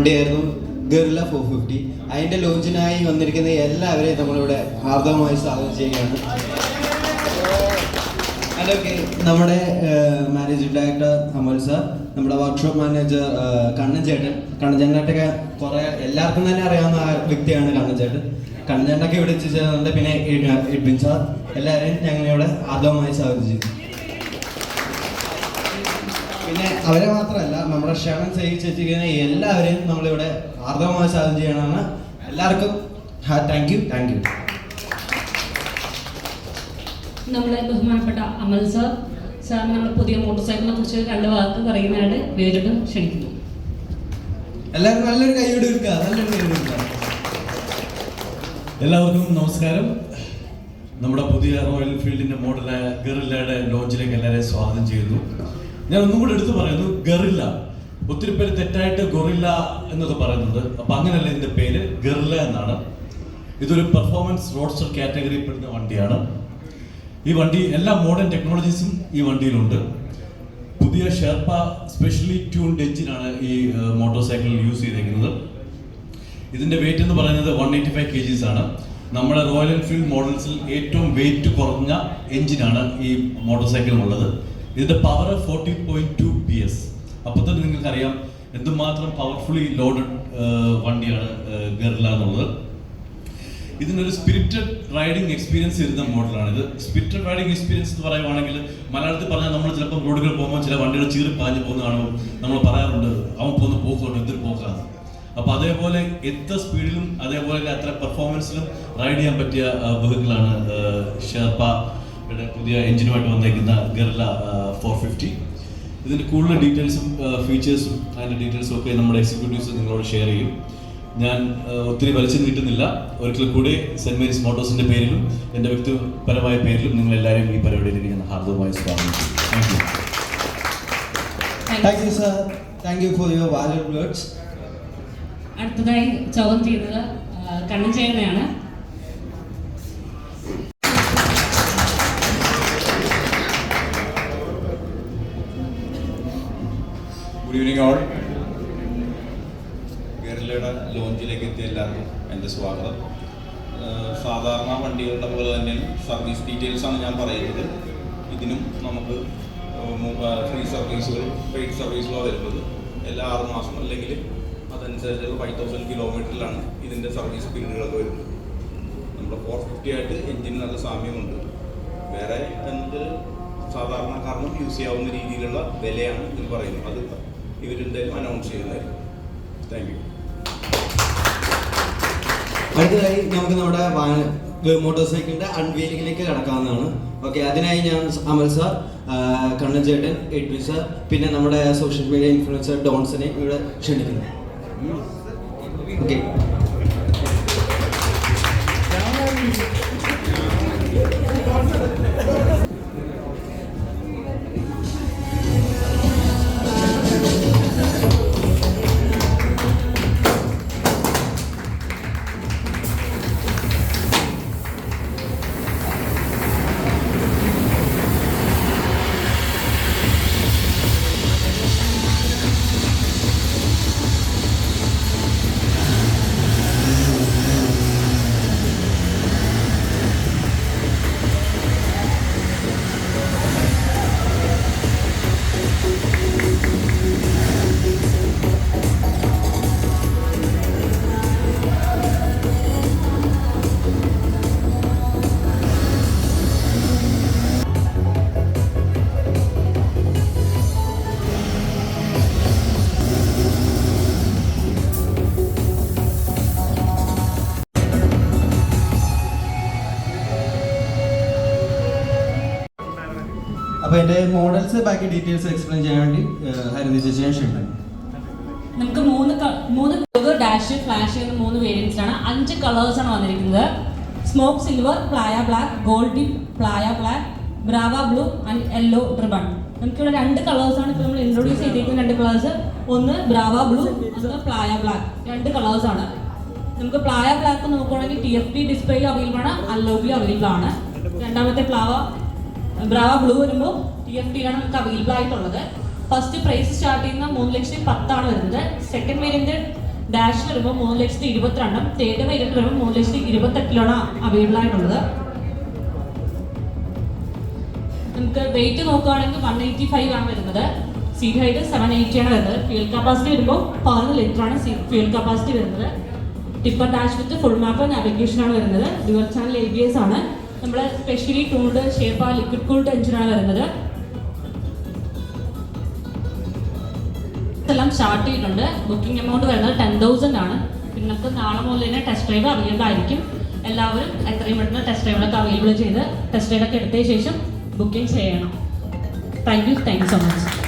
വണ്ടിയായിരുന്നു guerrilla 450. അതിൻ്റെ ലോഞ്ചിനായി വന്നിരിക്കുന്ന എല്ലാവരെയും നമ്മളിവിടെ ഹാർദവമായി സ്വാഗതം ചെയ്യുകയാണ്. അതൊക്കെ നമ്മുടെ മാനേജിംഗ് ഡയറക്ടർ അമൽ സാർ, നമ്മുടെ വർക്ക്ഷോപ്പ് മാനേജർ കണ്ണൻ ചേട്ടനൊക്കെ കുറേ എല്ലാവർക്കും തന്നെ അറിയാവുന്ന വ്യക്തിയാണ് കണ്ണൻ ചേട്ടനൊക്കെ ഇവിടെ എത്തിച്ചേർന്നുണ്ട്. പിന്നെ എഡ്വിൻ സാർ, എല്ലാവരെയും ഞങ്ങളിവിടെ ആദ്യമായി സ്വാഗതം ചെയ്തു. പിന്നെ അവരെ മാത്രമല്ല നമ്മുടെ ക്ഷണം ചെയ്യിച്ചിരിക്കുന്ന എല്ലാവരെയും നമ്മളിവിടെ ആർദ്രമായി സ്വാഗതം ചെയ്യണമെന്ന് എല്ലാവർക്കും താങ്ക് യു. നമ്മളെ ബഹുമാനപ്പെട്ട അമൽ സാർ നമ്മുടെ പുതിയ മോട്ടോർ സൈക്കിളിനെ കുറിച്ച് 2 വാക്ക് പറയുന്നതിനായിട്ട് വേദിയിട്ട് ക്ഷണിക്കുന്നു. എല്ലാവരും നല്ലൊരു കൈയോട് എടുക്കുക. എല്ലാവർക്കും നമസ്കാരം. നമ്മുടെ പുതിയ റോയൽ എൻഫീൽഡിന്റെ മോഡലായ ഗറില്ലയുടെ ലോഞ്ചിലേക്ക് എല്ലാവരെയും സ്വാഗതം ചെയ്യുന്നു. ഞാൻ ഒന്നും കൂടെ എടുത്തു പറയുന്നു, ഗറില്ല. ഒത്തിരി പേര് തെറ്റായിട്ട് ഗൊറില്ല എന്നൊക്കെ പറയുന്നുണ്ട്. അപ്പൊ അങ്ങനെയല്ല, ഇതിന്റെ പേര് ഗറില്ല എന്നാണ്. ഇതൊരു പെർഫോമൻസ് റോഡ്സ്റ്റർ കാറ്റഗറിയിൽ പെടുന്ന വണ്ടിയാണ്. ഈ വണ്ടി എല്ലാ മോഡേൺ ടെക്നോളജീസും ഈ വണ്ടിയിലുണ്ട്. പുതിയ ഷെർപ്പ സ്പെഷ്യലി ട്യൂൺഡ് എഞ്ചിനാണ് ഈ മോട്ടോർ സൈക്കിളിൽ യൂസ് ചെയ്തിരിക്കുന്നത്. ഇതിന്റെ വെയിറ്റ് എന്ന് പറയുന്നത് 185 kgs ആണ്. നമ്മുടെ റോയൽ എൻഫീൽഡ് മോഡൽസിൽ ഏറ്റവും വെയിറ്റ് കുറഞ്ഞ എഞ്ചിനാണ് ഈ മോട്ടോർ സൈക്കിളിനുള്ളത്. ഇതിന്റെ പവർ 40.2 PS. അപ്പോൾ തന്നെ നിങ്ങൾക്കറിയാം എന്തുമാത്രം പവർഫുള്ളി ലോഡഡ് വണ്ടിയാണ് ഗറില്ല എന്നുള്ളത്. ഇതിനൊരു സ്പിരിറ്റഡ് റൈഡിങ് എക്സ്പീരിയൻസ് ഇരുന്ന മോഡലാണ് ഇത്. സ്പിരിറ്റഡ് റൈഡിങ് എക്സ്പീരിയൻസ് എന്ന് പറയുവാണെങ്കിൽ മലയാളത്തിൽ പറഞ്ഞാൽ നമ്മൾ ചിലപ്പോൾ റോഡുകൾ പോകുമ്പോൾ ചില വണ്ടികൾ ചീറി പാഞ്ഞ് പോകുന്ന കാണുമ്പോൾ നമ്മൾ പറയാറുണ്ട്, അവൻ പോകുന്ന പോക്കുണ്ട്, എന്തൊരു പോക്കാണ്. അപ്പോൾ അതേപോലെ എത്ര സ്പീഡിലും അതേപോലെ അത്ര പെർഫോമൻസിലും റൈഡ് ചെയ്യാൻ പറ്റിയ വെഹിക്കിളാണ് ഷെർപ്പയുടെ പുതിയ എഞ്ചിനുമായിട്ട് വന്നേക്കുന്ന ഗറില്ല 450. ഇതിൻ്റെ കൂടുതൽ ഡീറ്റെയിൽസും ഫീച്ചേഴ്സും അതിൻ്റെ ഡീറ്റെയിൽസും ഒക്കെ നമ്മുടെ എക്സിക്യൂട്ടീവ്സ് നിങ്ങളോട് ഷെയർ ചെയ്യും. ഞാൻ ഒത്തിരി വലിച്ചു നീട്ടുന്നില്ല. ഒരിക്കൽ കൂടി സെന്റ് മേരീസ് മോട്ടോഴ്സിന്റെ പേരിലും എൻ്റെ വ്യക്തിപരമായ പേരിലും നിങ്ങൾ എല്ലാവരും ഈ പരിപാടിയിലേക്ക് ഞാൻ ഹാർദവമായി സ്വാഗതം ചെയ്യും. Thank you sir. Thank you for your valuable words. അടുത്തതായി ചോദ്യം ചെയ്യുന്നത് കണ്ണൻ ചേട്ടനെയാണ്. Good evening all. ഗറില്ലയുടെ ലോഞ്ചിലേക്ക് എത്തിയ എല്ലാവർക്കും എൻ്റെ സ്വാഗതം. സാധാരണ വണ്ടികളുടെ പോലെ തന്നെ സർവീസ് ഡീറ്റെയിൽസാണ് ഞാൻ പറയുന്നത്. ഇതിനും നമുക്ക് ഫ്രീ സർവീസുകളും പെയ്ഡ് സർവീസുകളോ വരുന്നത് എല്ലാ 6 മാസം അല്ലെങ്കിൽ അതനുസരിച്ചുള്ള 5000 കിലോമീറ്ററിലാണ് ഇതിൻ്റെ സർവീസ് പീരീഡുകളൊക്കെ വരുന്നത്. നമ്മുടെ 450 ആയിട്ട് എൻജിന് നല്ല സാമ്യമുണ്ട്. വേറെ എന്ത് സാധാരണക്കാരനും യൂസ് ചെയ്യാവുന്ന രീതിയിലുള്ള വിലയാണ് ഇതിൽ പറയുന്നത്. അത് ഇവരെന്തായാലും അനൗൺസ് ചെയ്യുന്നതായിരിക്കും. Thank you. അടുത്തതായി നമുക്ക് നമ്മുടെ മോട്ടോർ സൈക്കിളിന്റെ അൺവെയിലിംഗിലേക്ക് കടക്കാവുന്നതാണ്. ഓക്കെ, അതിനായി ഞാൻ അമൽ സാർ, കണ്ണൻ ചേട്ടൻ, എഡ്വിൻ സാർ, പിന്നെ നമ്മുടെ സോഷ്യൽ മീഡിയ ഇൻഫ്ലുവൻസർ ഡോൺസിനെ ഇവിടെ ക്ഷണിക്കുന്നു. ഓക്കെ. അപ്പോൾ എൻ്റെ മോഡൽസ് ബാക്കി ഡീറ്റെയിൽസ് എക്സ്പ്ലെയിൻ ചെയ്യാൻ വേണ്ടി ഹരിത ചേച്ചിയെ ക്ഷണിക്കുന്നു. നമുക്ക് മൂന്ന് ഡാഷ് ഫ്ലാഷ് എന്ന 3 വേരിയൻസിലാണ് 5 കളേഴ്സാണ് വന്നിരിക്കുന്നത്. Smoke silver, playa black, gold dip, playa black, Brava blue and yellow ribbon. നമുക്കിവിടെ 2 കളേഴ്സാണ് ഇപ്പോൾ നമ്മൾ ഇൻട്രൊഡ്യൂസ് ചെയ്തിരിക്കുന്ന 2 കളേഴ്സ്. ഒന്ന് ബ്രാവ ബ്ലൂ, ഒന്ന് പ്ലായ ബ്ലാക്ക്. 2 കളേഴ്സാണ്. നമുക്ക് പ്ലായ ബ്ലാക്ക് നോക്കുകയാണെങ്കിൽ TFT ഡിസ്പ്ലേയിൽ അവൈലബിൾ ആണ്, അൺലോക്കിൽ അവൈലബിൾ ആണ്. രണ്ടാമത്തെ ബ്രാവ ബ്ലൂ വരുമ്പോൾ TFTയിലാണ് നമുക്ക് അവൈലബിൾ ആയിട്ടുള്ളത്. ഫസ്റ്റ് പ്രൈസ് സ്റ്റാർട്ട് ചെയ്യുന്ന 3,10,000 വരുന്നത്. സെക്കൻഡ് വേരിയന്റ് ഡാഷ് വരുമ്പോൾ 3,22,000, തേർഡ് വേരിയന്റ് വരുമ്പോൾ 3,28,000 അവൈലബിൾ ആയിട്ടുള്ളത്. നമുക്ക് വെയിറ്റ് നോക്കുകയാണെങ്കിൽ 185 ആണ് വരുന്നത്. സീറ്റ് ഹൈറ്റ് 780 ആണ് വരുന്നത്. ഫ്യൂൽ കപ്പാസിറ്റി വരുമ്പോൾ 11 ലിറ്റർ ആണ് ഫ്യൂൽ കപ്പാസിറ്റി വരുന്നത്. Tipper dash with full map navigation ആണ് വരുന്നത്. ഡ്യുവൽ ചാനൽ ABS ആണ്. നമ്മുടെ സ്പെഷ്യലി ടൂൾഡ് ഷേപ്പ് ലിക്വിഡ് കൂൾഡ് എഞ്ചിനാണ് വരുന്നത്. എല്ലാം സ്റ്റാർട്ട് ചെയ്തിട്ടുണ്ട്. ബുക്കിംഗ് എമൗണ്ട് വരുന്നത് 10,000 ആണ്. പിന്നെ നമുക്ക് നാളെ മുതൽ തന്നെ ടെസ്റ്റ് ഡ്രൈവ് അവൈലബിൾ ആയിരിക്കും. എല്ലാവരും എത്രയും പെട്ടെന്ന് ടെസ്റ്റ് ഡ്രൈവിലൊക്കെ അവൈലബിൾ ചെയ്ത് ടെസ്റ്റ് ഡ്രൈവൊക്കെ എടുത്തതിന് ശേഷം ബുക്കിംഗ് ചെയ്യണം. Thank you so much.